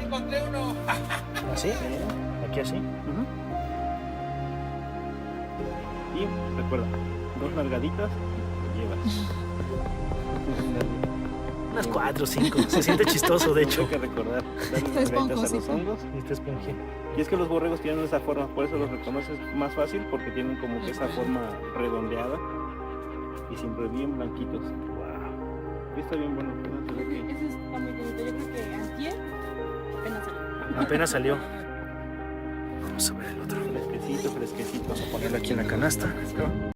mira. ¿Así? ¿Aquí así? Y recuerda, 2 nalgaditas y llevas. Unas 4 o 5. Se siente chistoso, de hecho. Hay que recordar darle Está nalgaditas a los esponjosito. hongos. Y esta esponjía. Y es que los borregos tienen esa forma, por eso los reconoces más fácil, porque tienen como que esa forma redondeada y siempre bien blanquitos. Wow. Está bien bueno, ¿no? Se ve que- Ese está muy bonito. Yo creo que antier apenas salió. Apenas salió. Vamos a ver el otro. Fresquecito, fresquecito. Vamos a ponerlo aquí en la canasta.